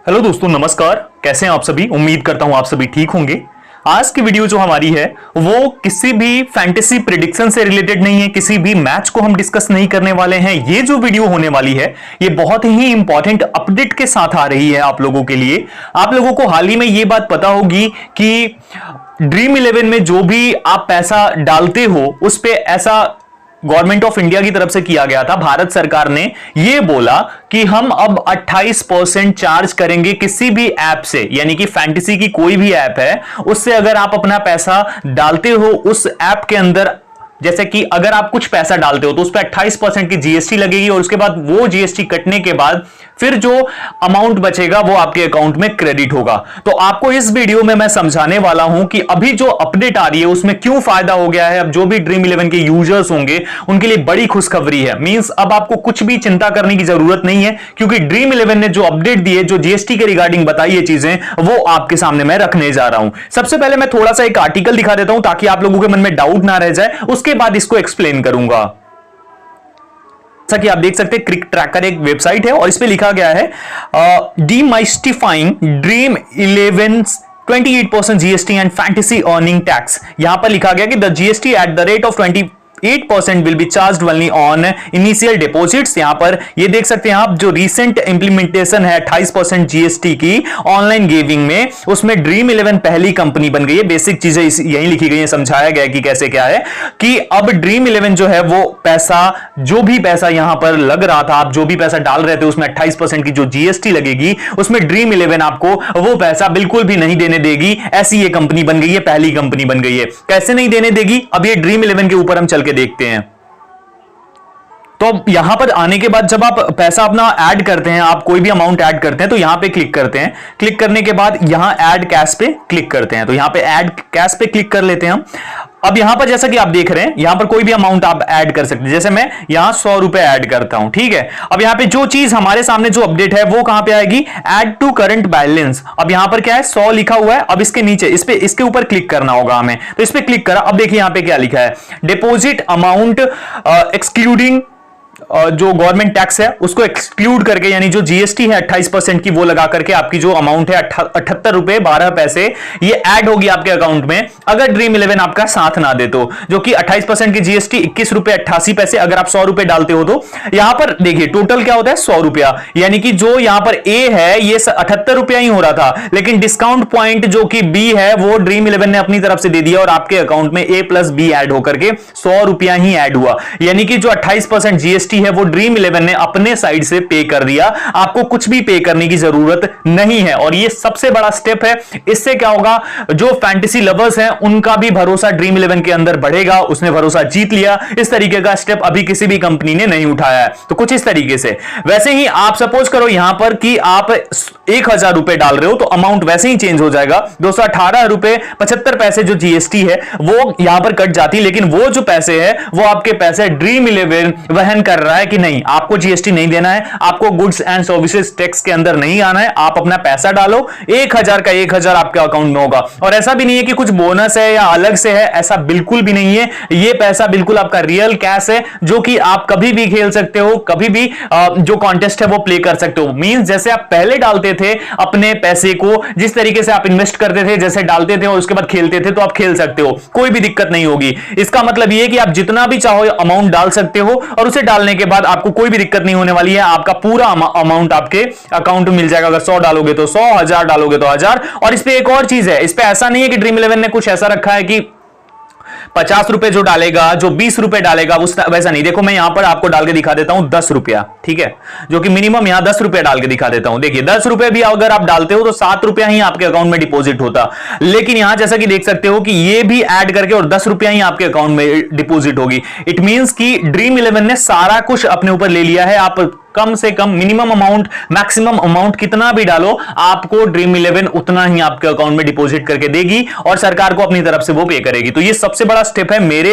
Hello दोस्तों, नमस्कार। कैसे हैं आप सभी? उम्मीद करता हूं आप सभी ठीक होंगे। आज की वीडियो जो हमारी है वो किसी भी फैंटेसी प्रेडिक्शन से रिलेटेड नहीं है, किसी भी मैच को हम डिस्कस नहीं करने वाले हैं। ये जो वीडियो होने वाली है ये बहुत ही इंपॉर्टेंट अपडेट के साथ आ रही है आप लोगों के लिए। आप लोगों को हाल ही में ये बात पता होगी कि ड्रीम 11 में जो भी आप पैसा डालते हो उस पे ऐसा गवर्नमेंट ऑफ इंडिया की तरफ से किया गया था। भारत सरकार ने यह बोला कि हम अब 28% चार्ज करेंगे किसी भी ऐप से, यानी कि फैंटेसी की कोई भी ऐप है उससे अगर आप अपना पैसा डालते हो उस ऐप के अंदर, जैसे कि अगर आप कुछ पैसा डालते हो तो उस पर 28% की जीएसटी लगेगी और उसके बाद वो जीएसटी कटने के बाद फिर जो अमाउंट बचेगा वो आपके अकाउंट में क्रेडिट होगा। तो आपको इस वीडियो में मैं समझाने वाला हूं कि अभी जो अपडेट आ रही है उसमें क्यों फायदा हो गया है। अब जो भी ड्रीम 11 के यूजर्स होंगे उनके लिए बड़ी खुशखबरी है। मींस अब आपको कुछ भी चिंता करने की जरूरत नहीं है, क्योंकि ड्रीम 11 ने जो अपडेट दी है, जो जीएसटी के रिगार्डिंग बताई है चीजें, वो आपके सामने मैं रखने जा रहा हूं। सबसे पहले मैं थोड़ा सा एक आर्टिकल दिखा देता हूं ताकि आप लोगों के मन में डाउट ना रह जाए, उसके बाद इसको एक्सप्लेन करूंगा। जैसा कि आप देख सकते हैं, क्रिक ट्रैकर एक वेबसाइट है और इस पे लिखा गया है demystifying dream 11 28% GST and fantasy earning tax. यहां पर लिखा गया कि the GST at the rate of 8% will be charged only on initial deposits। यहां पर ये देख सकते हैं आप, जो recent implementation है 28% जीएसटी की ऑनलाइन गेमिंग में, उसमें ड्रीम 11 पहली कंपनी बन गई है। बेसिक चीजें यही लिखी गई है, समझाया गया कि कैसे क्या है कि अब ड्रीम 11 जो है वो पैसा, जो भी पैसा यहां पर लग रहा था, आप जो भी पैसा डाल रहे थे उसमें 28% की जो जीएसटी लगेगी, उसमें ड्रीम 11 आपको वो पैसा बिल्कुल भी नहीं देने देगी। ऐसी ये कंपनी बन गई है, पहली कंपनी बन गई है। कैसे नहीं देने देगी, अब ये ड्रीम 11 के ऊपर हम चल के देखते हैं। तो अब यहां पर आने के बाद जब आप पैसा अपना ऐड करते हैं, आप कोई भी अमाउंट ऐड करते हैं तो यहां पे क्लिक करते हैं। क्लिक करने के बाद यहां ऐड कैश पे क्लिक करते हैं, तो यहां पे ऐड कैश पे क्लिक कर लेते हैं हम। अब यहां पर जैसा कि आप देख रहे हैं, यहां पर कोई भी अमाउंट आप ऐड कर सकते हैं। जैसे मैं यहां 100 रुपए ऐड करता हूं, ठीक है। अब यहां पे जो चीज हमारे सामने जो अपडेट है वो कहां पे आएगी, ऐड टू करंट बैलेंस। अब यहां पर क्या है, 100 लिखा हुआ है। अब इसके नीचे इसके ऊपर क्लिक करना होगा हमें, तो इस पे क्लिक करा। अब देखिए यहां पे क्या लिखा है, डिपॉजिट अमाउंट एक्सक्लूडिंग जो गवर्नमेंट टैक्स है उसको एक्सक्लूड करके, यानी जो जीएसटी है 28% की वो लगा करके आपकी जो अमाउंट है 78 रुपए 12 पैसे ये ऐड होगी आपके अकाउंट में, अगर ड्रीम 11 आपका साथ ना दे तो। जो कि 28% की जीएसटी 21 रुपए 88 पैसे, अगर आप 100 रुपए डालते हो तो यहां पर देखिए टोटल क्या होता है, 100 रुपया। यानी कि जो यहां पर ए है ये 78 रुपया ही हो रहा था, लेकिन डिस्काउंट पॉइंट जो कि बी है वो ड्रीम 11 ने अपनी तरफ से दे दिया और आपके अकाउंट में ए प्लस बी ऐड होकर के 100 रुपया ही ऐड हुआ। यानी कि जो 28% जीएसटी है वो ड्रीम 11 ने अपने साइड से पे कर दिया, आपको कुछ भी पे करने की जरूरत नहीं है। और ये सबसे बड़ा स्टेप है। इससे क्या होगा, जो फैंटेसी लवर्स हैं उनका भी भरोसा ड्रीम 11 के अंदर बढ़ेगा। उसने भरोसा जीत लिया। इस तरीके का स्टेप अभी किसी भी कंपनी ने नहीं उठाया है। तो कुछ इस तरीके से, वैसे ही आप सपोज करो यहां पर कि आप 1000 रुपए डाल रहे हो तो अमाउंट वैसे ही चेंज हो जाएगा। 218 रुपए 75 पैसे जो जीएसटी है वो यहां पर कट जाती, लेकिन वो जो पैसे है वो आपके पैसे ड्रीम 11 वहन कर रहा है कि नहीं, आपको जीएसटी नहीं देना है, आपको गुड्स एंड सर्विसेज टैक्स के अंदर नहीं आना है। आप अपना पैसा डालो, 1000 का 1000 आपके अकाउंट में होगा। और ऐसा भी नहीं है कि कुछ बोनस है या अलग से है, ऐसा बिल्कुल भी नहीं है। ये पैसा बिल्कुल आपका रियल कैश है जो कि आप कभी भी खेल सकते हो, कभी भी जो कॉन्टेस्ट है वो प्ले कर सकते हो। मींस जैसे आप पहले डालते थे अपने पैसे को, जिस तरीके से आप इन्वेस्ट करते थे, जैसे डालते थे और उसके बाद खेलते थे, तो आप खेल सकते हो, कोई भी दिक्कत नहीं होगी। इसका मतलब ये कि आप जितना भी चाहो अमाउंट डाल सकते हो और उसे डालने के बाद आपको कोई भी दिक्कत नहीं होने वाली है। आपका पूरा अमाउंट आपके अकाउंट में मिल जाएगा। अगर 100 डालोगे तो 100, 1000 डालोगे तो 1000। और इस पे एक और चीज है, इस पे ऐसा नहीं है कि ड्रीम 11 ने कुछ ऐसा रखा है कि 50 रुपए जो डालेगा, जो 20 रुपए डालेगा वैसा नहीं। देखो मैं यहां पर आपको डाल के दिखा देता हूं 10 रुपया, ठीक है, जो कि मिनिमम यहां 10 रुपया डाल के दिखा देता हूं। देखिए 10 रुपए भी अगर आप डालते हो तो 7 रुपया ही आपके अकाउंट में डिपॉजिट होता, लेकिन यहां जैसा कि देख सकते हो कि ये भी ऐड करके और 10 रुपया ही आपके अकाउंट में डिपॉजिट होगी। इट मींस कि ड्रीम 11 ने सारा कुछ अपने ऊपर ले लिया है। आप कम से कम मिनिमम अमाउंट, मैक्सिमम अमाउंट कितना भी डालो, आपको ड्रीम 11 उतना ही आपके अकाउंट में डिपॉजिट करके देगी और सरकार को अपनी तरफ से वो पे करेगी। तो ये सबसे बड़ा स्टेप है मेरे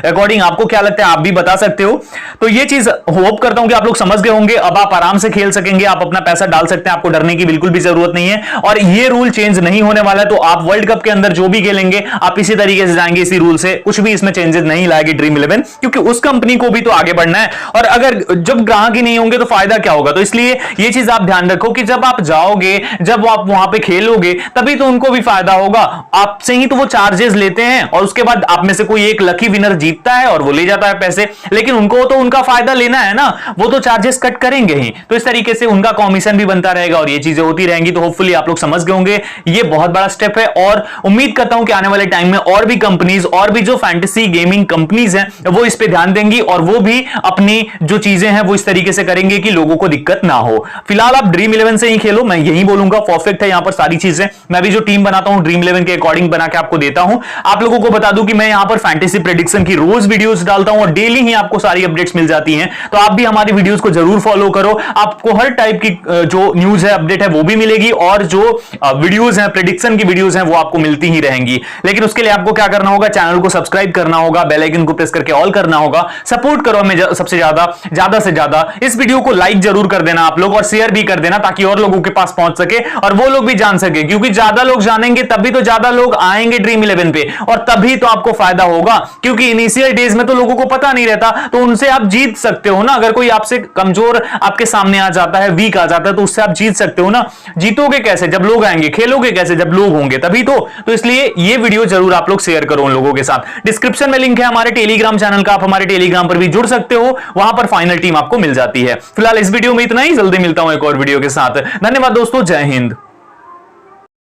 अकॉर्डिंग। आपको क्या लगता है, आप भी बता सकते हो। तो ये चीज होप करता हूं कि आप लोग समझ गए होंगे। अब आप आराम से खेल सकेंगे, आप अपना पैसा डाल सकते हैं, आपको डरने की बिल्कुल भी जरूरत नहीं है। और ये रूल चेंज नहीं होने वाला है। तो आप वर्ल्ड कप के अंदर जो भी खेलेंगे आप इसी तरीके से जाएंगे, इसी रूल से। कुछ भी इसमें चेंजेस नहीं लाएगी ड्रीम 11, क्योंकि उस कंपनी को भी तो आगे बढ़ना है। और अगर जब ग्राहक ही नहीं होंगे तो फायदा क्या होगा। तो इसलिए ये चीज आप ध्यान रखो कि जब आप जाओगे, जब आप वहां पे खेलोगे, तभी तो उनको भी फायदा होगा। आपसे ही तो वो चार्जेस लेते हैं और उसके बाद आप में से कोई एक लकी विनर जीतता है और वो ले जाता है पैसे, लेकिन उनको तो उनका फायदा लेना है ना, वो तो चार्जेस कट करेंगे ही। तो इस तरीके से उनका कमीशन भी बनता रहेगा और ये चीजें होती रहेंगी। तो होपफुली आप लोग समझ गए होंगे, ये बहुत बड़ा स्टेप है और उम्मीद करता हूं कि आने वाले टाइम में और भी कंपनीज, और भी जो फैंटेसी गेमिंग कंपनीज हैं वो इस पे ध्यान देंगी और वो भी अपनी जो चीजें हैं वो इस तरीके से करेंगे कि लोगों को दिक्कत ना हो। फिलहाल आप ड्रीम 11 से ही खेलो, मैं यही बोलूंगा, परफेक्ट है यहां पर सारी चीजें। मैं भी जो टीम बनाता हूं ड्रीम 11 के अकॉर्डिंग बना के आपको देता हूं। आप लोगों को बता दूं कि मैं यहां पर फैंटेसी प्रेडिक्शन की रोज वीडियोस डालता हूं और डेली ही आपको सारी अपडेट्स मिल जाती हैं। तो आप भी हमारी वीडियोस को जरूर फॉलो करो, आपको हर टाइप की जो न्यूज है, अपडेट है वो भी मिलेगी और जो वीडियोस हैं, प्रेडिक्शन की वीडियोस हैं वो आपको मिलती ही रहेंगी। लेकिन उसके लिए आपको क्या करना होगा, चैनल को सब्सक्राइब करना होगा, बेल आइकन को प्रेस करके ऑल करना होगा, सपोर्ट करो हमें सबसे ज्यादा से ज्यादा। इस वीडियो को लाइक जरूर कर देना आप लोग और शेयर भी कर देना ताकि और लोगों के पास पहुंच सके और वो लोग भी जान सके, क्योंकि ज्यादा लोग जानेंगे तभी तो ज्यादा लोग आएंगे ड्रीम 11 पे और तभी तो आपको फायदा होगा। क्योंकि इनिशियल डेज में तो लोगों को पता नहीं रहता, तो उनसे आप जीत सकते हो ना। अगर कोई आपसे कमजोर आपके सामने आ जाता है, वीक आ जाता है, तो उससे आप जीत सकते हो ना। जीतोगे कैसे, जब लोग आएंगे, खेलोगे कैसे, जब लोग होंगे तभी तो इसलिए ये वीडियो जरूर आप लोग शेयर करो उन लोगों के साथ। डिस्क्रिप्शन में लिंक है हमारे टेलीग्राम चैनल का, आप हमारे टेलीग्राम पर भी जुड़ सकते हो, वहां पर फाइनल टीम आपको मिल जाती है। फिलहाल इस वीडियो में इतना ही, जल्दी मिलता हूं एक और वीडियो के साथ। धन्यवाद दोस्तों, जय हिंद।